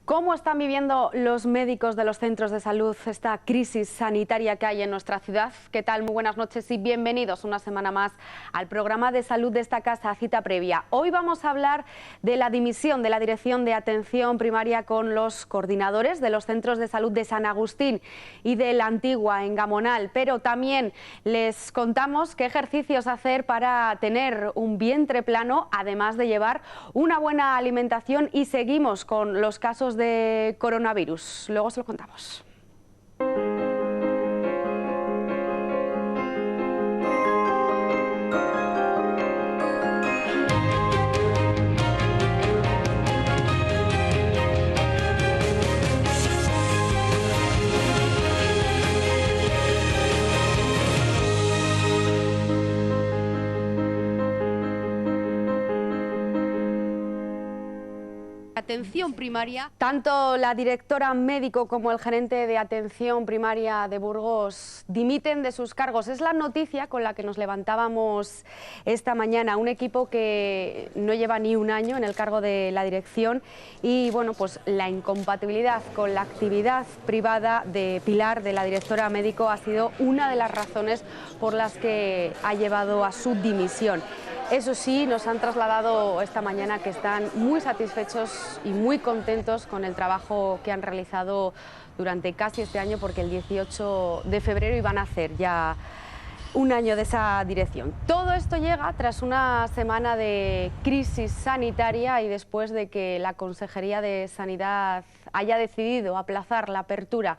¿Cómo están viviendo los médicos de los centros de salud esta crisis sanitaria que hay en nuestra ciudad? ¿Qué tal? Muy buenas noches y bienvenidos una semana más al programa de salud de esta casa, Cita Previa. Hoy vamos a hablar de la dimisión de la Dirección de Atención Primaria con los coordinadores de los centros de salud de San Agustín y de la Antigua en Gamonal, pero también les contamos qué ejercicios hacer para tener un vientre plano, además de llevar una buena alimentación, y seguimos con los casos de coronavirus. Luego se lo contamos. Atención primaria. Tanto la directora médico como el gerente de atención primaria de Burgos dimiten de sus cargos. Es la noticia con la que nos levantábamos esta mañana. Un equipo que no lleva ni un año en el cargo de la dirección y bueno, pues la incompatibilidad con la actividad privada de Pilar, de la directora médico, ha sido una de las razones por las que ha llevado a su dimisión. Eso sí, nos han trasladado esta mañana que están muy satisfechos y muy contentos con el trabajo que han realizado durante casi este año, porque el 18 de febrero iban a hacer ya un año de esa dirección. Todo esto llega tras una semana de crisis sanitaria y después de que la Consejería de Sanidad haya decidido aplazar la apertura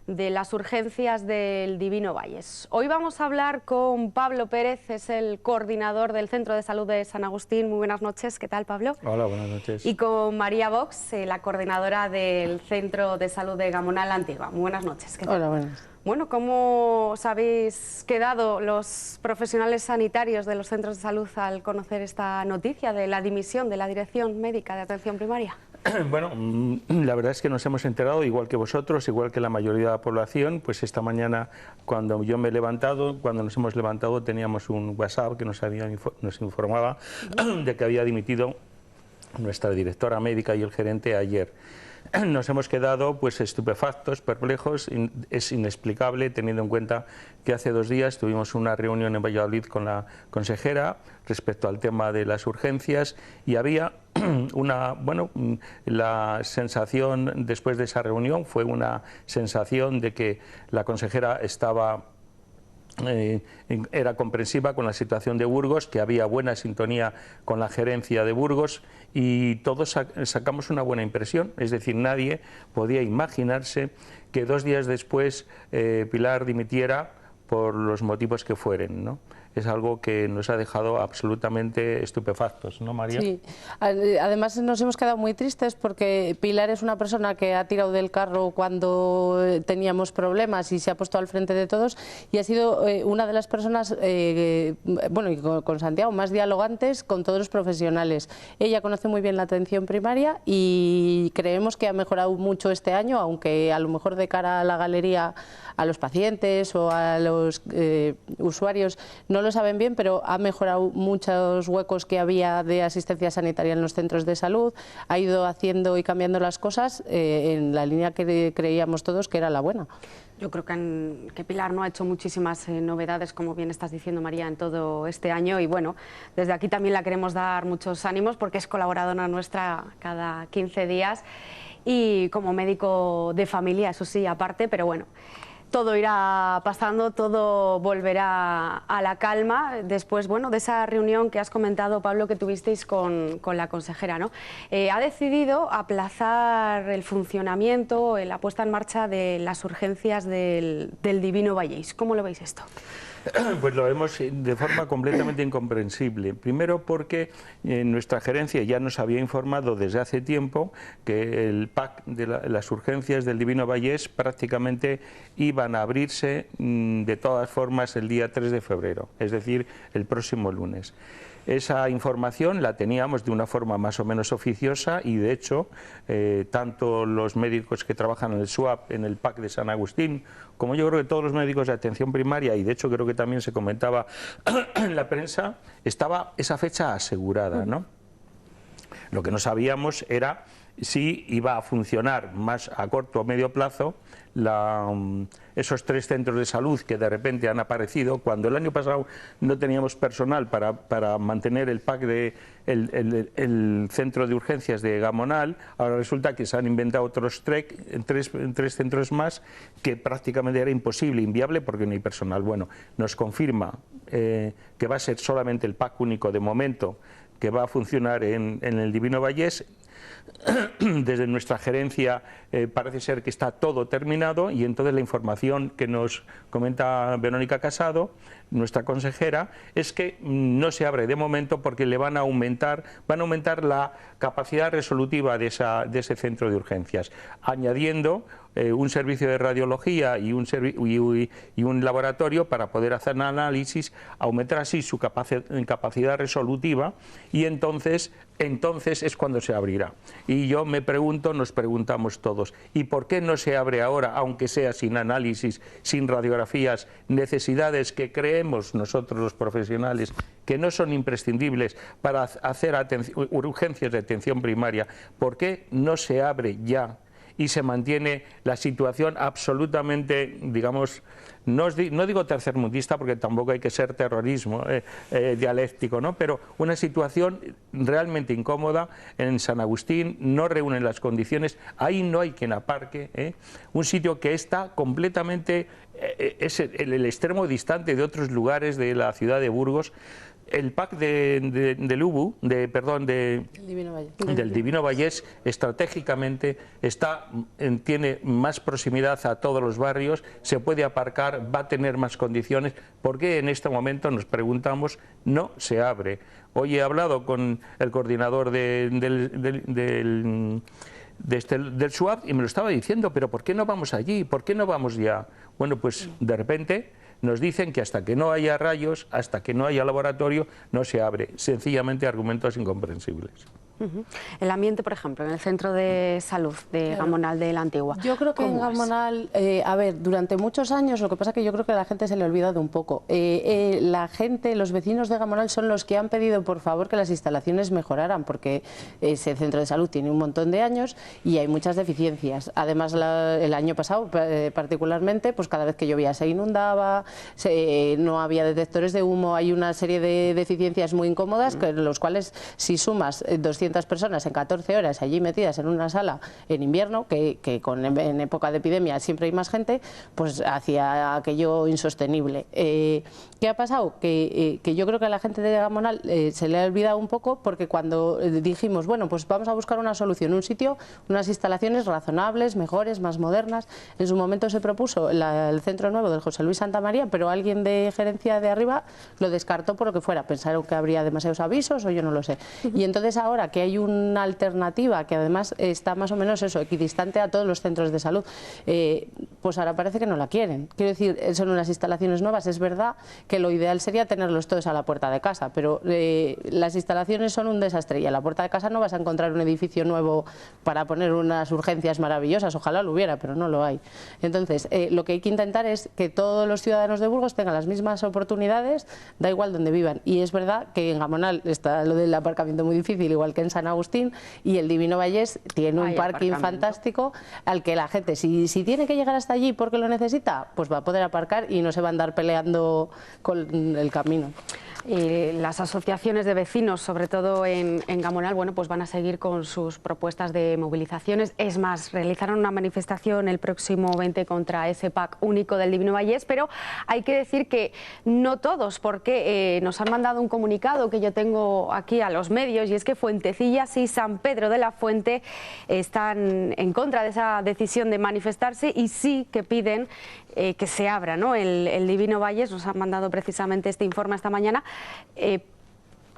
de las urgencias del Divino Valles. Hoy vamos a hablar con Pablo Pérez, es el coordinador del Centro de Salud de San Agustín. Muy buenas noches, ¿qué tal, Pablo? Hola, buenas noches. Y con María Vox, la coordinadora del Centro de Salud de Gamonal, Antigua. Muy buenas noches, ¿qué tal? Hola, buenas. Bueno, ¿cómo os habéis quedado los profesionales sanitarios de los centros de salud al conocer esta noticia de la dimisión de la Dirección Médica de Atención Primaria? Bueno, la verdad es que nos hemos enterado, igual que vosotros, igual que la mayoría de la población, pues esta mañana cuando yo me he levantado, cuando nos hemos levantado, teníamos un WhatsApp que nos informaba de que había dimitido nuestra directora médica y el gerente ayer. Nos hemos quedado pues estupefactos, perplejos. Es inexplicable teniendo en cuenta que hace 2 días tuvimos una reunión en Valladolid con la consejera respecto al tema de las urgencias y había la sensación después de esa reunión fue una sensación de que la consejera era comprensiva con la situación de Burgos, que había buena sintonía con la gerencia de Burgos y todos sacamos una buena impresión. Es decir, nadie podía imaginarse que 2 días después Pilar dimitiera por los motivos que fueren, ¿no? Es algo que nos ha dejado absolutamente estupefactos, ¿no, María? Sí, además nos hemos quedado muy tristes porque Pilar es una persona que ha tirado del carro cuando teníamos problemas y se ha puesto al frente de todos y ha sido una de las personas, bueno, y con Santiago, más dialogantes con todos los profesionales. Ella conoce muy bien la atención primaria y creemos que ha mejorado mucho este año, aunque a lo mejor de cara a la galería, a los pacientes o a los usuarios no lo saben bien, pero ha mejorado muchos huecos que había de asistencia sanitaria en los centros de salud, ha ido haciendo y cambiando las cosas en la línea que creíamos todos que era la buena. Yo creo que Pilar no ha hecho muchísimas novedades, como bien estás diciendo, María, en todo este año, y bueno, desde aquí también la queremos dar muchos ánimos porque es colaboradora nuestra cada 15 días y como médico de familia, eso sí, aparte, pero bueno, todo irá pasando, todo volverá a la calma después, bueno, de esa reunión que has comentado, Pablo, que tuvisteis con la consejera, ¿no? Ha decidido aplazar el funcionamiento, la puesta en marcha de las urgencias del Divino Valles. ¿Cómo lo veis esto? Pues lo vemos de forma completamente incomprensible. Primero porque nuestra gerencia ya nos había informado desde hace tiempo que el PAC de las urgencias del Divino Valles prácticamente iban a abrirse de todas formas el día 3 de febrero, es decir, el próximo lunes. Esa información la teníamos de una forma más o menos oficiosa y de hecho tanto los médicos que trabajan en el SUAP, en el PAC de San Agustín, como yo creo que todos los médicos de atención primaria, y de hecho creo que también se comentaba en la prensa, estaba esa fecha asegurada, ¿no? Lo que no sabíamos era si iba a funcionar más a corto o medio plazo esos 3 centros de salud que de repente han aparecido, cuando el año pasado no teníamos personal para mantener el PAC el centro de urgencias de Gamonal. Ahora resulta que se han inventado otros 3 centros más, que prácticamente era imposible, inviable, porque no hay personal. Bueno, nos confirma que va a ser solamente el PAC único de momento, que va a funcionar en el Divino Vallés. Desde nuestra gerencia parece ser que está todo terminado, y entonces la información que nos comenta Verónica Casado, nuestra consejera, es que no se abre de momento porque le van a aumentar la capacidad resolutiva de ese centro de urgencias, añadiendo un servicio de radiología y un laboratorio para poder hacer análisis, aumentar así su capacidad resolutiva, y entonces es cuando se abrirá. Y yo me pregunto, nos preguntamos todos, ¿y por qué no se abre ahora, aunque sea sin análisis, sin radiografías, necesidades que creemos nosotros los profesionales que no son imprescindibles para hacer urgencias de atención primaria? ¿Por qué no se abre ya y se mantiene la situación absolutamente, digamos, no digo tercermundista, porque tampoco hay que ser terrorismo dialéctico, ¿no? Pero una situación realmente incómoda en San Agustín, no reúnen las condiciones, ahí no hay quien aparque, un sitio que está completamente, es el extremo distante de otros lugares de la ciudad de Burgos. El PAC del Divino Vallés estratégicamente tiene más proximidad a todos los barrios, se puede aparcar, va a tener más condiciones. ¿Por qué en este momento, nos preguntamos, no se abre? Hoy he hablado con el coordinador del SUAP y me lo estaba diciendo, pero ¿por qué no vamos allí? ¿Por qué no vamos ya? Bueno, pues de repente nos dicen que hasta que no haya rayos, hasta que no haya laboratorio, no se abre. Sencillamente argumentos incomprensibles. El ambiente, por ejemplo, en el centro de salud de Gamonal de la Antigua. Yo creo que en Gamonal, a ver, durante muchos años, lo que pasa es que yo creo que a la gente se le ha olvidado un poco. La gente, los vecinos de Gamonal son los que han pedido por favor que las instalaciones mejoraran, porque ese centro de salud tiene un montón de años y hay muchas deficiencias. Además, el año pasado particularmente, pues cada vez que llovía se inundaba, no había detectores de humo, hay una serie de deficiencias muy incómodas, que los cuales, si sumas 200 personas en 14 horas allí metidas en una sala en invierno, que en época de epidemia siempre hay más gente, pues hacía aquello insostenible. ¿Qué ha pasado? Que yo creo que a la gente de Gamonal se le ha olvidado un poco, porque cuando dijimos, bueno, pues vamos a buscar una solución, un sitio, unas instalaciones razonables, mejores, más modernas, en su momento se propuso el centro nuevo del José Luis Santa María, pero alguien de gerencia de arriba lo descartó por lo que fuera, pensaron que habría demasiados avisos o yo no lo sé. Y entonces ahora que hay una alternativa que además está más o menos eso, equidistante a todos los centros de salud, pues ahora parece que no la quieren. Quiero decir, son unas instalaciones nuevas, es verdad que lo ideal sería tenerlos todos a la puerta de casa, pero las instalaciones son un desastre y a la puerta de casa no vas a encontrar un edificio nuevo para poner unas urgencias maravillosas, ojalá lo hubiera, pero no lo hay. Entonces, lo que hay que intentar es que todos los ciudadanos de Burgos tengan las mismas oportunidades, da igual donde vivan. Y es verdad que en Gamonal está lo del aparcamiento muy difícil, igual que en San Agustín, y el Divino Vallés tiene un parking fantástico al que la gente, si tiene que llegar hasta allí porque lo necesita, pues va a poder aparcar y no se va a andar peleando con el camino. Las asociaciones de vecinos, sobre todo en Gamonal, bueno, pues van a seguir con sus propuestas de movilizaciones. Es más, realizaron una manifestación el próximo 20 contra ese PAC único del Divino Vallés, pero hay que decir que no todos, porque nos han mandado un comunicado que yo tengo aquí a los medios, y es que Fuentecillas y San Pedro de la Fuente están en contra de esa decisión de manifestarse y sí que piden que se abra, ¿no?, el Divino Vallés. Nos han mandado precisamente este informe esta mañana,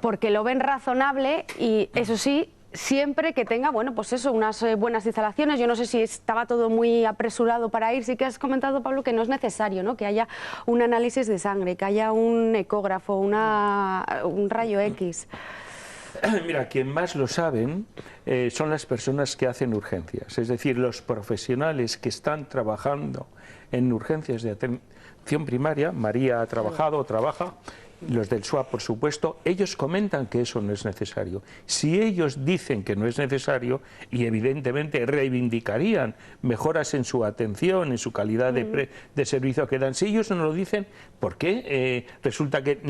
porque lo ven razonable y, eso sí, siempre que tenga, bueno, pues eso, unas buenas instalaciones. Yo no sé si estaba todo muy apresurado para ir. Sí que has comentado, Pablo, que no es necesario, ¿no?, que haya un análisis de sangre, que haya un ecógrafo, un rayo X. Mira, quien más lo saben son las personas que hacen urgencias, es decir, los profesionales que están trabajando en urgencias de atención primaria. María ha trabajado o trabaja, los del SUA, por supuesto, ellos comentan que eso no es necesario. Si ellos dicen que no es necesario, y evidentemente reivindicarían mejoras en su atención, en su calidad de servicio que dan, si ellos no lo dicen, ¿por qué resulta que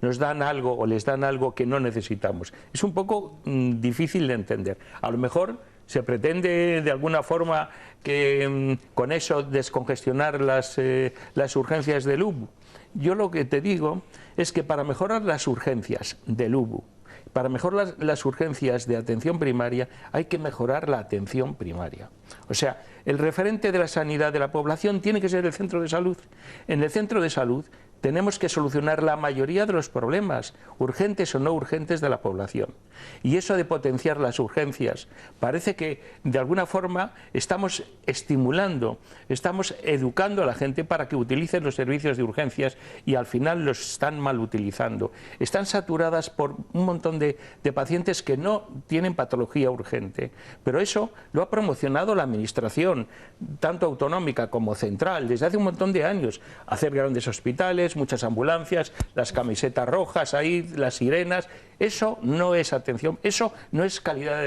nos dan algo o les dan algo que no necesitamos? Es un poco difícil de entender. A lo mejor se pretende de alguna forma que con eso descongestionar las urgencias del UBU. Yo lo que te digo es que para mejorar las urgencias del UBU, para mejorar las urgencias de atención primaria, hay que mejorar la atención primaria. O sea, el referente de la sanidad de la población tiene que ser el centro de salud. En el centro de salud tenemos que solucionar la mayoría de los problemas, urgentes o no urgentes, de la población. Y eso de potenciar las urgencias, parece que de alguna forma estamos estimulando, estamos educando a la gente para que utilicen los servicios de urgencias y al final los están mal utilizando. Están saturadas por un montón de pacientes que no tienen patología urgente. Pero eso lo ha promocionado la administración, tanto autonómica como central, desde hace un montón de años. Hacer grandes hospitales, muchas ambulancias, las camisetas rojas ahí, las sirenas. Eso no es atención, eso no es calidad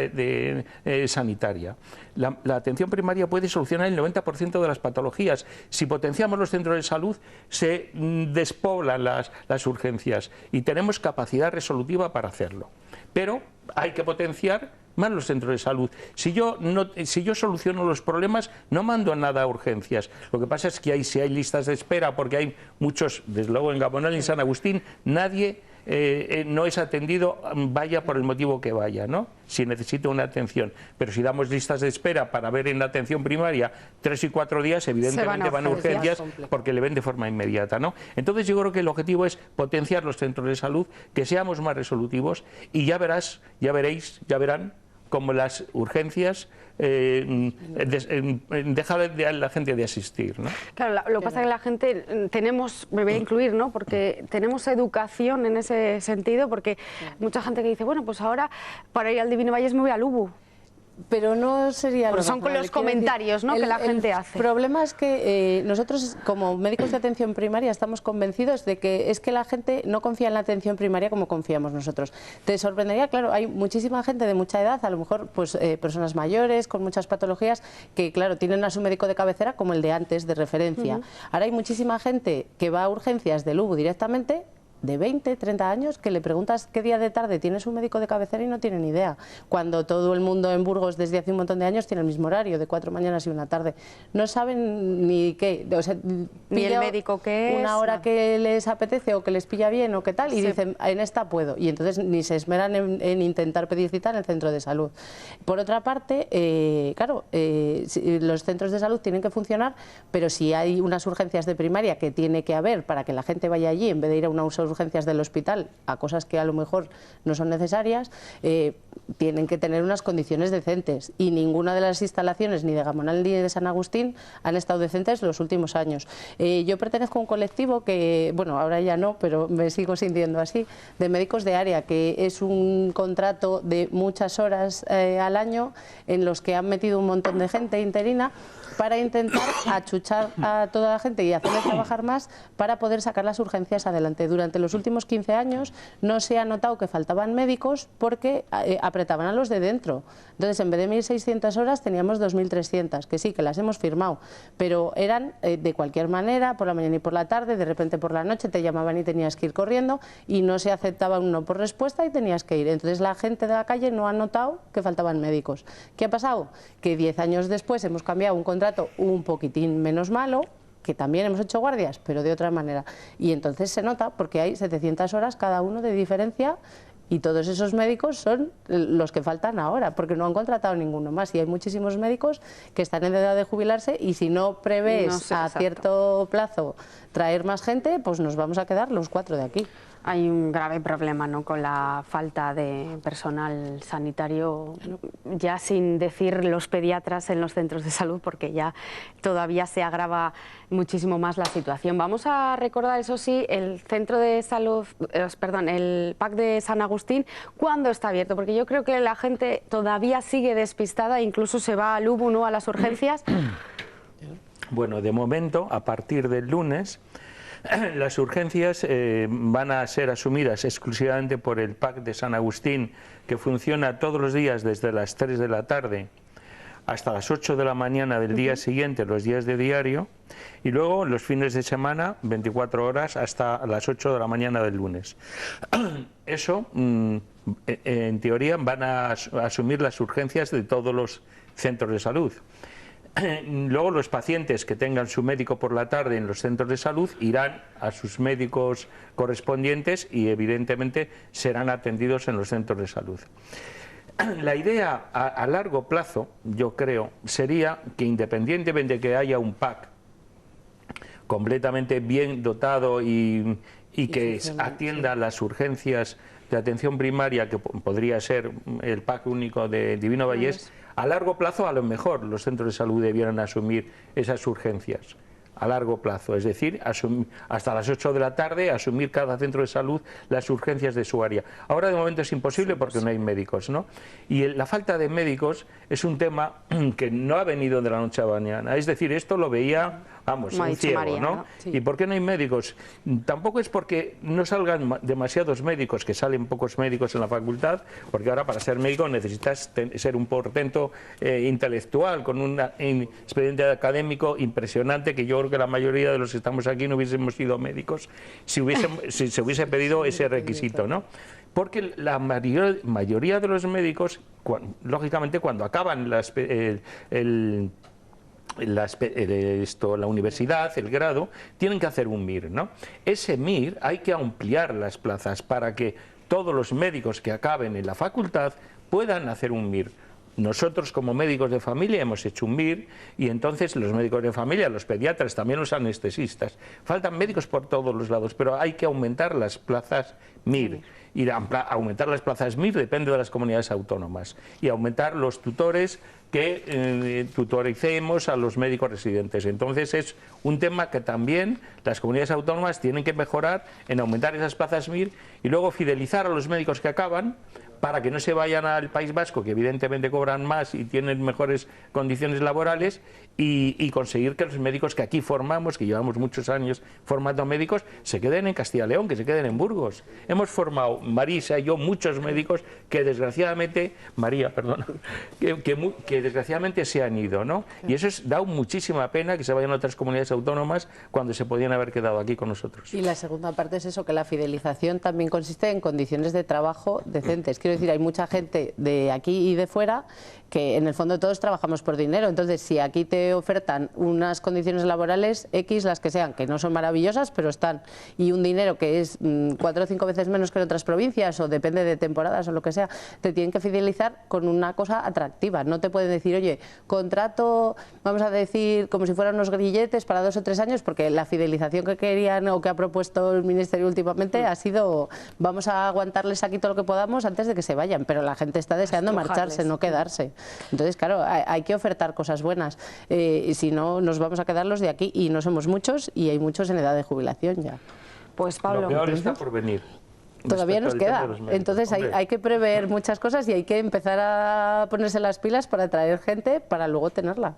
sanitaria. La atención primaria puede solucionar el 90% de las patologías. Si potenciamos los centros de salud, se despoblan las urgencias y tenemos capacidad resolutiva para hacerlo. Pero hay que potenciar más los centros de salud. Si yo soluciono los problemas, no mando nada a urgencias. Lo que pasa es que si hay listas de espera, porque hay muchos, desde luego en Gabonal y en San Agustín, nadie no es atendido, vaya por el motivo que vaya, ¿no? Si necesita una atención. Pero si damos listas de espera para ver en la atención primaria 3 y 4 días, evidentemente van a urgencias porque le ven de forma inmediata, ¿no? Entonces yo creo que el objetivo es potenciar los centros de salud, que seamos más resolutivos y ya verán como las urgencias deja la gente de asistir, ¿no? Claro, lo que pasa es que la gente me voy a incluir, ¿no? Porque tenemos educación en ese sentido, porque mucha gente que dice, bueno, pues ahora para ir al Divino Valles me voy al UBU. Pero no sería... Pero son con los comentarios, ¿no?, que la gente hace. El problema es que nosotros, como médicos de atención primaria, estamos convencidos de que es que la gente no confía en la atención primaria como confiamos nosotros. Te sorprendería, claro, hay muchísima gente de mucha edad, a lo mejor pues personas mayores, con muchas patologías, que claro, tienen a su médico de cabecera como el de antes, de referencia. Ahora hay muchísima gente que va a urgencias del UBU directamente, de 20, 30 años, que le preguntas qué día de tarde tienes un médico de cabecera y no tiene ni idea, cuando todo el mundo en Burgos desde hace un montón de años tiene el mismo horario, de 4 mañanas y 1 tarde. No saben ni qué, o sea, ni el médico que es, una hora que les apetece o que les pilla bien o qué tal, y dicen, en esta puedo, y entonces ni se esmeran en intentar pedir cita en el centro de salud. Por otra parte, claro, los centros de salud tienen que funcionar, pero si hay unas urgencias de primaria que tiene que haber para que la gente vaya allí en vez de ir a una urgencias del hospital a cosas que a lo mejor no son necesarias, tienen que tener unas condiciones decentes, y ninguna de las instalaciones ni de Gamonal ni de San Agustín han estado decentes los últimos años. Yo pertenezco a un colectivo que, bueno, ahora ya no, pero me sigo sintiendo así, de médicos de área, que es un contrato de muchas horas al año en los que han metido un montón de gente interina para intentar achuchar a toda la gente y hacerles trabajar más para poder sacar las urgencias adelante. Durante los últimos 15 años no se ha notado que faltaban médicos porque apretaban a los de dentro. Entonces, en vez de 1.600 horas teníamos 2.300, que sí, que las hemos firmado, pero eran de cualquier manera, por la mañana y por la tarde, de repente por la noche te llamaban y tenías que ir corriendo y no se aceptaba un no por respuesta y tenías que ir. Entonces la gente de la calle no ha notado que faltaban médicos. ¿Qué ha pasado? Que 10 años después hemos cambiado un contrato un poquitín menos malo, que también hemos hecho guardias, pero de otra manera. Y entonces se nota porque hay 700 horas cada uno de diferencia, y todos esos médicos son los que faltan ahora, porque no han contratado ninguno más. Y hay muchísimos médicos que están en edad de jubilarse, y si no prevés a cierto plazo traer más gente, pues nos vamos a quedar los 4 de aquí. Hay un grave problema, ¿no?, con la falta de personal sanitario, ya sin decir los pediatras en los centros de salud, porque ya todavía se agrava muchísimo más la situación. Vamos a recordar, eso sí, el centro de salud, el PAC de San Agustín, ¿cuándo está abierto? Porque yo creo que la gente todavía sigue despistada, incluso se va al UBU, ¿no?, a las urgencias. Bueno, de momento, a partir del lunes, Las urgencias van a ser asumidas exclusivamente por el PAC de San Agustín, que funciona todos los días desde las 3 de la tarde hasta las 8 de la mañana del día siguiente, los días de diario, y luego los fines de semana, 24 horas hasta las 8 de la mañana del lunes. Eso, en teoría, van a asumir las urgencias de todos los centros de salud. Luego los pacientes que tengan su médico por la tarde en los centros de salud irán a sus médicos correspondientes y evidentemente serán atendidos en los centros de salud. La idea a largo plazo, yo creo, sería que independientemente de que haya un PAC completamente bien dotado y que atienda las urgencias de atención primaria, que podría ser el PAC único de Divino Vallés, a largo plazo a lo mejor los centros de salud debieran asumir esas urgencias. A largo plazo, es decir, hasta las 8 de la tarde asumir cada centro de salud las urgencias de su área. Ahora de momento es imposible porque no hay médicos, ¿no? Y la falta de médicos es un tema que no ha venido de la noche a la mañana, es decir, esto lo veía, vamos, un ciego, María, ¿no? Sí. ¿Y por qué no hay médicos? Tampoco es porque no salgan demasiados médicos, que salen pocos médicos en la facultad, porque ahora para ser médico necesitas ser un portento intelectual, con un expediente académico impresionante, que yo creo que la mayoría de los que estamos aquí no hubiésemos sido médicos si se hubiese pedido ese requisito, ¿no? Porque la mayoría de los médicos, lógicamente, cuando acaban la universidad, el grado, tienen que hacer un MIR, ¿no? Ese MIR hay que ampliar las plazas para que todos los médicos que acaben en la facultad puedan hacer un MIR. Nosotros como médicos de familia hemos hecho un MIR y entonces los médicos de familia, los pediatras, también los anestesistas. Faltan médicos por todos los lados, pero hay que aumentar las plazas MIR. Y aumentar las plazas MIR depende de las comunidades autónomas. Y aumentar los tutores que tutoricemos a los médicos residentes. Entonces es un tema que también las comunidades autónomas tienen que mejorar en aumentar esas plazas MIR y luego fidelizar a los médicos que acaban para que no se vayan al País Vasco, que evidentemente cobran más y tienen mejores condiciones laborales, y conseguir que los médicos que aquí formamos, que llevamos muchos años formando médicos, se queden en Castilla y León, que se queden en Burgos. Hemos formado, Marisa y yo, muchos médicos que desgraciadamente, María, perdona, que desgraciadamente se han ido, ¿no? Y eso da muchísima pena que se vayan a otras comunidades autónomas cuando se podían haber quedado aquí con nosotros. Y la segunda parte es eso, que la fidelización también consiste en condiciones de trabajo decentes. Quiero decir, hay mucha gente de aquí y de fuera que en el fondo todos trabajamos por dinero, entonces si aquí te ofertan unas condiciones laborales X, las que sean, que no son maravillosas, pero están, y un dinero que es 4 o 5 veces menos que en otras provincias, o depende de temporadas o lo que sea, te tienen que fidelizar con una cosa atractiva. No te pueden decir, oye, contrato, vamos a decir, como si fueran unos grilletes para 2 o 3 años, porque la fidelización que querían o que ha propuesto el Ministerio últimamente ha sido, vamos a aguantarles aquí todo lo que podamos antes de que se vayan, pero la gente está deseando marcharse, no quedarse. Entonces, claro, hay que ofertar cosas buenas, y si no, nos vamos a quedar los de aquí, y no somos muchos, y hay muchos en edad de jubilación ya. Pues Pablo, lo peor está por venir. Todavía nos queda, entonces hay que prever muchas cosas y hay que empezar a ponerse las pilas para atraer gente para luego tenerla.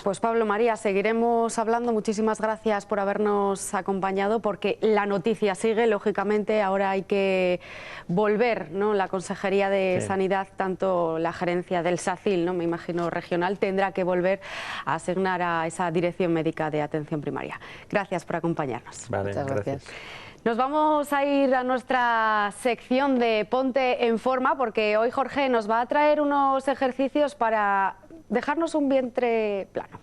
Pues Pablo, María, seguiremos hablando. Muchísimas gracias por habernos acompañado, porque la noticia sigue, lógicamente. Ahora hay que volver, ¿no? La Consejería de Sanidad, tanto la gerencia del SACIL, ¿no? Me imagino regional, tendrá que volver a asignar a esa Dirección Médica de Atención Primaria. Gracias por acompañarnos. Vale, Muchas gracias. Nos vamos a ir a nuestra sección de Ponte en Forma, porque hoy Jorge nos va a traer unos ejercicios para dejarnos un vientre plano.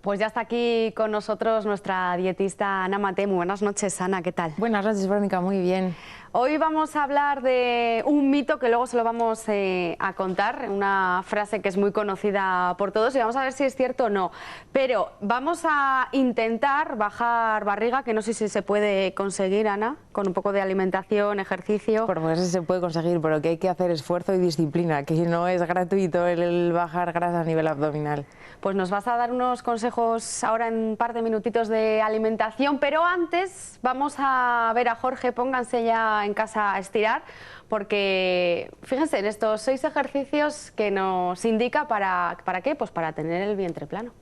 Pues ya está aquí con nosotros nuestra dietista Ana Mate. Muy buenas noches, Ana, ¿qué tal? Buenas noches, Verónica, muy bien. Hoy vamos a hablar de un mito que luego se lo vamos a contar, una frase que es muy conocida por todos, y vamos a ver si es cierto o no. Pero vamos a intentar bajar barriga, que no sé si se puede conseguir, Ana, con un poco de alimentación, ejercicio. Por supuesto se puede conseguir, pero que hay que hacer esfuerzo y disciplina, que no es gratuito el bajar grasa a nivel abdominal. Pues nos vas a dar unos consejos consejos ahora en un par de minutitos de alimentación, pero antes vamos a ver a Jorge. Pónganse ya en casa a estirar, porque fíjense en estos 6 ejercicios que nos indica ¿para qué? Pues para tener el vientre plano.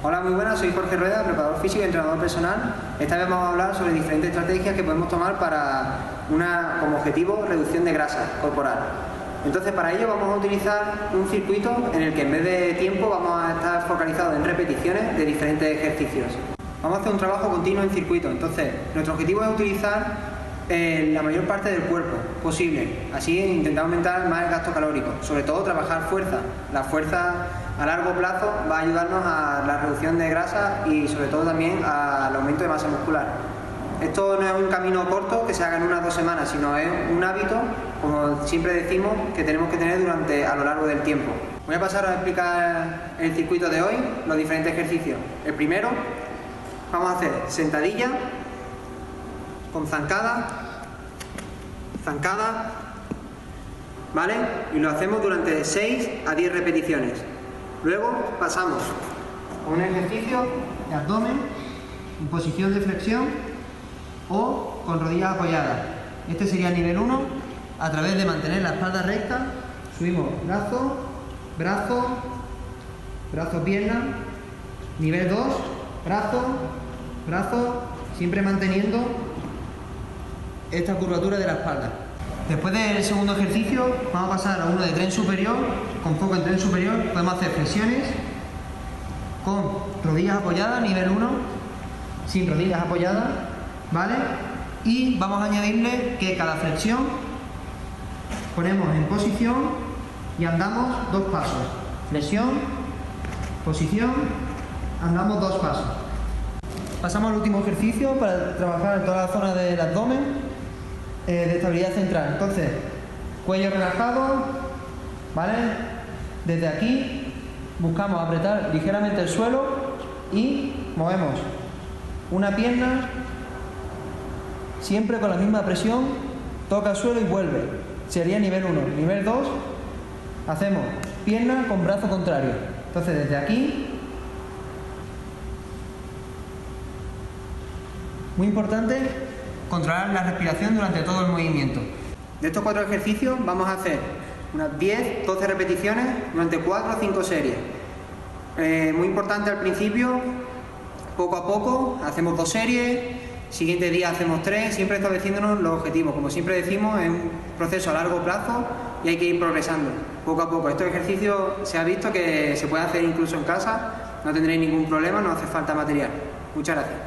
Hola, muy buenas, soy Jorge Rueda, preparador físico y entrenador personal. Esta vez vamos a hablar sobre diferentes estrategias que podemos tomar para como objetivo reducción de grasa corporal. Entonces, para ello vamos a utilizar un circuito en el que en vez de tiempo vamos a estar focalizados en repeticiones de diferentes ejercicios. Vamos a hacer un trabajo continuo en circuito. Entonces, nuestro objetivo es utilizar la mayor parte del cuerpo posible. Así intentamos aumentar más el gasto calórico. Sobre todo trabajar fuerza. La fuerza a largo plazo va a ayudarnos a la reducción de grasa y sobre todo también al aumento de masa muscular. Esto no es un camino corto que se haga en unas 2 semanas, sino es un hábito, como siempre decimos, que tenemos que tener a lo largo del tiempo. Voy a pasar a explicar el circuito de hoy, los diferentes ejercicios. El primero, vamos a hacer sentadilla con zancada, ¿vale? Y lo hacemos durante 6 a 10 repeticiones. Luego pasamos a un ejercicio de abdomen en posición de flexión o con rodillas apoyadas. Este sería el nivel 1. A través de mantener la espalda recta, subimos brazo, brazo, brazo, pierna. Nivel 2, brazo, brazo, siempre manteniendo esta curvatura de la espalda. Después del segundo ejercicio vamos a pasar a uno de tren superior. Con foco en tren superior podemos hacer flexiones con rodillas apoyadas, nivel 1, sin rodillas apoyadas, ¿vale? Y vamos a añadirle que cada flexión ponemos en posición y andamos 2 pasos. Flexión, posición, andamos 2 pasos. Pasamos al último ejercicio para trabajar en toda la zona del abdomen, de estabilidad central. Entonces, cuello relajado, ¿vale? Desde aquí buscamos apretar ligeramente el suelo y movemos una pierna siempre con la misma presión, toca el suelo y vuelve. Sería nivel 1. Nivel 2, hacemos pierna con brazo contrario. Entonces, desde aquí, muy importante, controlar la respiración durante todo el movimiento. De estos 4 ejercicios vamos a hacer unas 10-12 repeticiones durante 4 o 5 series. Muy importante al principio, poco a poco, hacemos 2 series, siguiente día hacemos 3, siempre estableciéndonos los objetivos. Como siempre decimos, es un proceso a largo plazo y hay que ir progresando poco a poco. Estos ejercicios se ha visto que se puede hacer incluso en casa, no tendréis ningún problema, no hace falta material. Muchas gracias.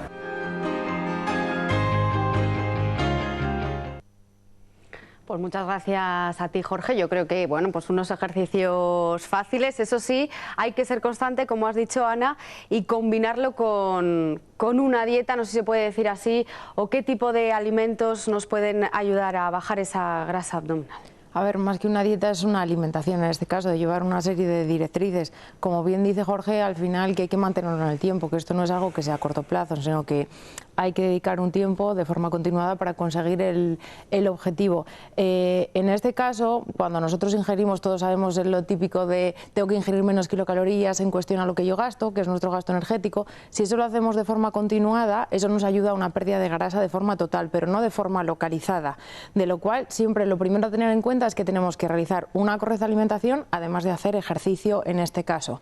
Pues muchas gracias a ti, Jorge. Yo creo que, bueno, pues unos ejercicios fáciles, eso sí, hay que ser constante, como has dicho, Ana, y combinarlo con una dieta, no sé si se puede decir así, o qué tipo de alimentos nos pueden ayudar a bajar esa grasa abdominal. A ver, más que una dieta es una alimentación, en este caso, de llevar una serie de directrices. Como bien dice Jorge, al final que hay que mantenerlo en el tiempo, que esto no es algo que sea a corto plazo, sino que hay que dedicar un tiempo de forma continuada para conseguir el objetivo. En este caso, cuando nosotros ingerimos, todos sabemos lo típico de tengo que ingerir menos kilocalorías en cuestión a lo que yo gasto, que es nuestro gasto energético. Si eso lo hacemos de forma continuada, eso nos ayuda a una pérdida de grasa de forma total, pero no de forma localizada. De lo cual, siempre lo primero a tener en cuenta es que tenemos que realizar una correcta alimentación, además de hacer ejercicio en este caso.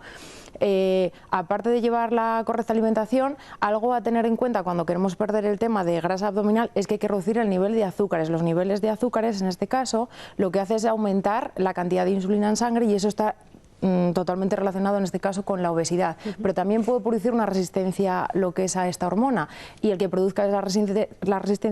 Aparte de llevar la correcta alimentación, algo a tener en cuenta cuando queremos perder el tema de grasa abdominal es que hay que reducir el nivel de azúcares. Los niveles de azúcares, en este caso, lo que hace es aumentar la cantidad de insulina en sangre y eso está totalmente relacionado en este caso con la obesidad, pero también puede producir una resistencia lo que es a esta hormona, y el que produzca la resistencia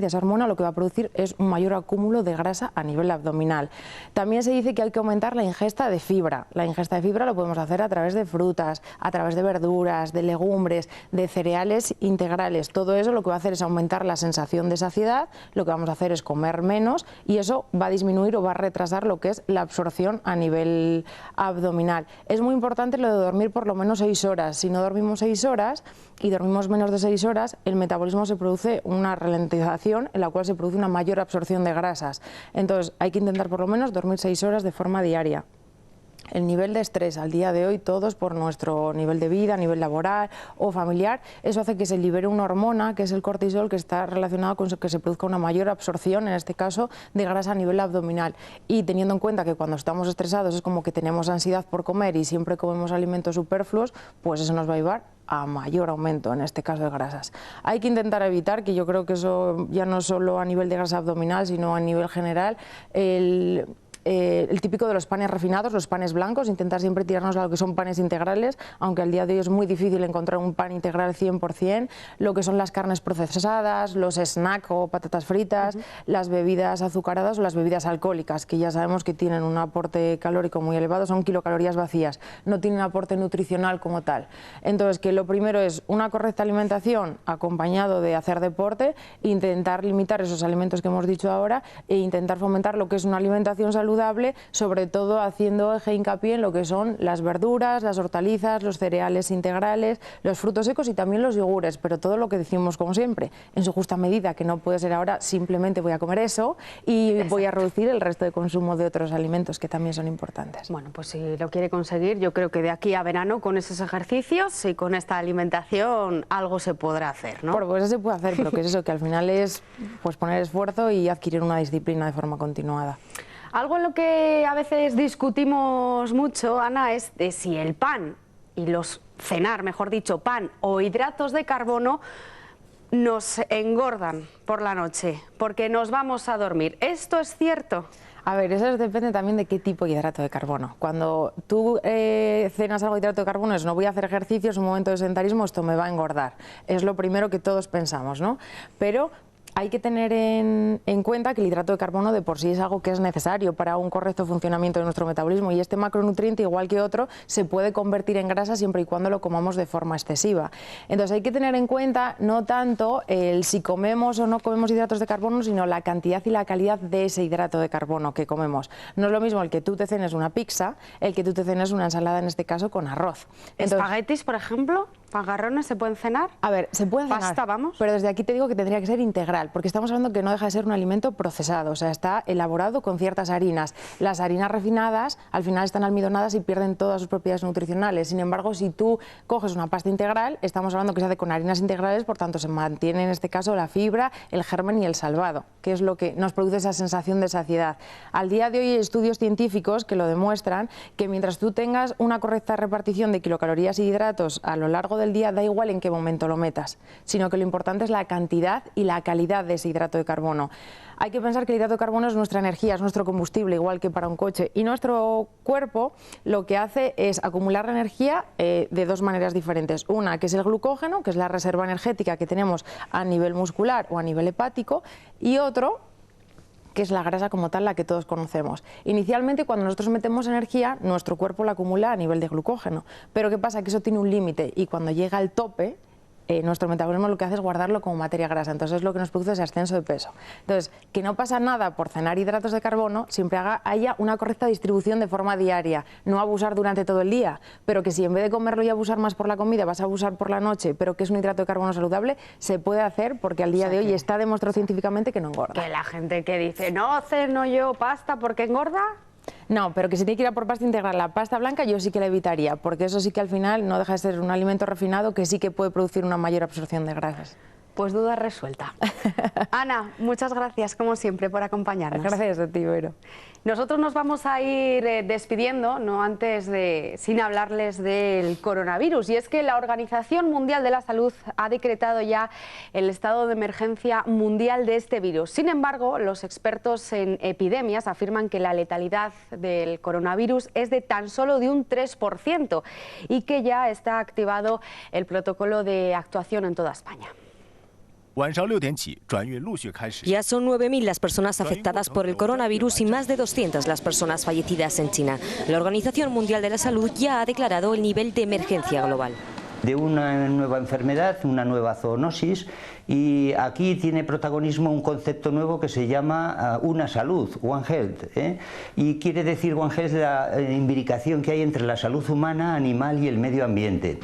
a esa hormona lo que va a producir es un mayor acúmulo de grasa a nivel abdominal. También se dice que hay que aumentar la ingesta de fibra. La ingesta de fibra lo podemos hacer a través de frutas, a través de verduras, de legumbres, de cereales integrales. Todo eso lo que va a hacer es aumentar la sensación de saciedad, lo que vamos a hacer es comer menos y eso va a disminuir o va a retrasar lo que es la absorción a nivel abdominal. Es muy importante lo de dormir por lo menos 6 horas. Si no dormimos 6 horas y dormimos menos de 6 horas, el metabolismo se produce una ralentización en la cual se produce una mayor absorción de grasas. Entonces hay que intentar por lo menos dormir 6 horas de forma diaria. el nivel de estrés al día de hoy, todos por nuestro nivel de vida, nivel laboral o familiar, eso hace que se libere una hormona, que es el cortisol, que está relacionado con que se produzca una mayor absorción, en este caso, de grasa a nivel abdominal. Y teniendo en cuenta que cuando estamos estresados es como que tenemos ansiedad por comer y siempre comemos alimentos superfluos, pues eso nos va a llevar a mayor aumento, en este caso de grasas. Hay que intentar evitar, que yo creo que eso ya no solo a nivel de grasa abdominal, sino a nivel general, el típico de los panes refinados, los panes blancos, intentar siempre tirarnos a lo que son panes integrales, aunque al día de hoy es muy difícil encontrar un pan integral 100%, lo que son las carnes procesadas, los snacks o patatas fritas, las bebidas azucaradas o las bebidas alcohólicas, que ya sabemos que tienen un aporte calórico muy elevado, son kilocalorías vacías, no tienen aporte nutricional como tal. Entonces, que lo primero es una correcta alimentación acompañado de hacer deporte, intentar limitar esos alimentos que hemos dicho ahora e intentar fomentar lo que es una alimentación saludable, sobre todo haciendo eje hincapié en lo que son las verduras, las hortalizas, los cereales integrales, los frutos secos y también los yogures, pero todo lo que decimos como siempre, en su justa medida, que no puede ser ahora simplemente voy a comer eso y voy a reducir el resto de consumo de otros alimentos que también son importantes. Bueno, pues si lo quiere conseguir, yo creo que de aquí a verano con esos ejercicios y con esta alimentación algo se podrá hacer, ¿no? Bueno, pues eso se puede hacer, pero que es eso, que al final es pues poner esfuerzo y adquirir una disciplina de forma continuada. Algo en lo que a veces discutimos mucho, Ana, es de si el pan y cenar, mejor dicho, pan o hidratos de carbono nos engordan por la noche, porque nos vamos a dormir. ¿Esto es cierto? A ver, eso depende también de qué tipo de hidrato de carbono. Cuando tú cenas algo de hidrato de carbono es no voy a hacer ejercicio, es un momento de sedentarismo, esto me va a engordar. Es lo primero que todos pensamos, ¿no? Pero hay que tener en cuenta que el hidrato de carbono de por sí es algo que es necesario para un correcto funcionamiento de nuestro metabolismo y este macronutriente, igual que otro, se puede convertir en grasa siempre y cuando lo comamos de forma excesiva. Entonces hay que tener en cuenta no tanto el si comemos o no comemos hidratos de carbono, sino la cantidad y la calidad de ese hidrato de carbono que comemos. No es lo mismo el que tú te cenes una pizza, el que tú te cenes una ensalada, en este caso con arroz. Entonces, ¿espaguetis, por ejemplo? ¿Pangarrones se pueden cenar? A ver, se pueden cenar, ¿pasta, vamos? pero desde aquí te digo que tendría que ser integral, porque estamos hablando que no deja de ser un alimento procesado, o sea, está elaborado con ciertas harinas. Las harinas refinadas al final están almidonadas y pierden todas sus propiedades nutricionales. Sin embargo, si tú coges una pasta integral, estamos hablando que se hace con harinas integrales, por tanto se mantiene en este caso la fibra, el germen y el salvado, que es lo que nos produce esa sensación de saciedad. Al día de hoy hay estudios científicos que lo demuestran, que mientras tú tengas una correcta repartición de kilocalorías y hidratos a lo largo del día, da igual en qué momento lo metas, sino que lo importante es la cantidad y la calidad de ese hidrato de carbono. Hay que pensar que el hidrato de carbono es nuestra energía, es nuestro combustible, igual que para un coche, y nuestro cuerpo lo que hace es acumular la energía de dos maneras diferentes. Una, que es el glucógeno, que es la reserva energética que tenemos a nivel muscular o a nivel hepático, y otro, que es la grasa como tal, la que todos conocemos. Inicialmente, cuando nosotros metemos energía, nuestro cuerpo la acumula a nivel de glucógeno. Pero ¿qué pasa? Que eso tiene un límite y cuando llega al tope, nuestro metabolismo lo que hace es guardarlo como materia grasa, entonces lo que nos produce es ascenso de peso. Entonces, que no pasa nada por cenar hidratos de carbono, siempre haya una correcta distribución de forma diaria, no abusar durante todo el día, pero que si en vez de comerlo y abusar más por la comida, vas a abusar por la noche, pero que es un hidrato de carbono saludable, se puede hacer porque al día de hoy está demostrado científicamente que no engorda. Que la gente que dice, no ceno yo pasta porque engorda. No, pero que si tiene que ir a por pasta integral, la pasta blanca yo sí que la evitaría, porque eso sí que al final no deja de ser un alimento refinado que sí que puede producir una mayor absorción de grasas. Pues duda resuelta. Ana, muchas gracias como siempre por acompañarnos. Gracias a ti, Vero. Nosotros nos vamos a ir despidiendo, no antes sin hablarles del coronavirus, y es que la Organización Mundial de la Salud ha decretado ya el estado de emergencia mundial de este virus. Sin embargo, los expertos en epidemias afirman que la letalidad del coronavirus es de tan solo de un 3% y que ya está activado el protocolo de actuación en toda España. Ya son 9.000 las personas afectadas por el coronavirus y más de 200 las personas fallecidas en China. La Organización Mundial de la Salud ya ha declarado el nivel de emergencia global. De una nueva enfermedad, una nueva zoonosis, y aquí tiene protagonismo un concepto nuevo que se llama una salud, One Health, y quiere decir One Health la imbricación que hay entre la salud humana, animal y el medio ambiente.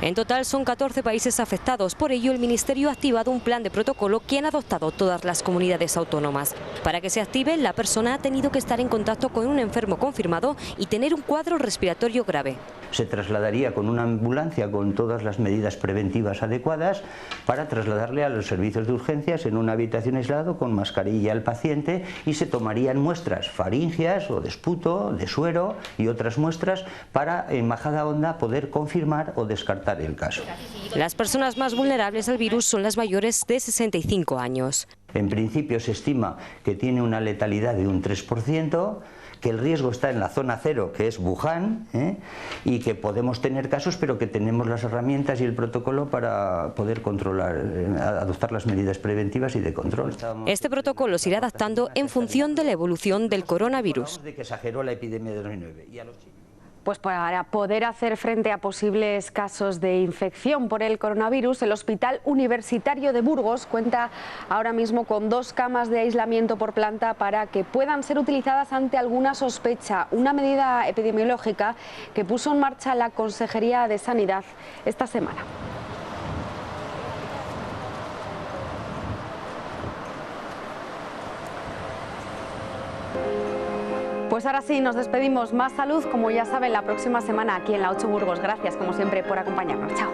En total son 14 países afectados, por ello el Ministerio ha activado un plan de protocolo que han adoptado todas las comunidades autónomas. Para que se active, la persona ha tenido que estar en contacto con un enfermo confirmado y tener un cuadro respiratorio grave. Se trasladaría con una ambulancia con todas las medidas preventivas adecuadas para trasladarle a los servicios de urgencias en una habitación aislada con mascarilla al paciente, y se tomarían muestras faríngeas o de esputo, de suero y otras muestras para en bajada onda poder confirmar o descartar el caso. Las personas más vulnerables al virus son las mayores de 65 años. En principio se estima que tiene una letalidad de un 3%, que el riesgo está en la zona cero, que es Wuhan, y que podemos tener casos, pero que tenemos las herramientas y el protocolo para poder controlar, adoptar las medidas preventivas y de control. Este protocolo se irá adaptando en función de la evolución del coronavirus. De que exageró la epidemia de 2009. Pues para poder hacer frente a posibles casos de infección por el coronavirus, el Hospital Universitario de Burgos cuenta ahora mismo con 2 camas de aislamiento por planta para que puedan ser utilizadas ante alguna sospecha, una medida epidemiológica que puso en marcha la Consejería de Sanidad esta semana. Pues ahora sí, nos despedimos. Más salud, como ya saben, la próxima semana aquí en La 8 Burgos. Gracias, como siempre, por acompañarnos. Chao.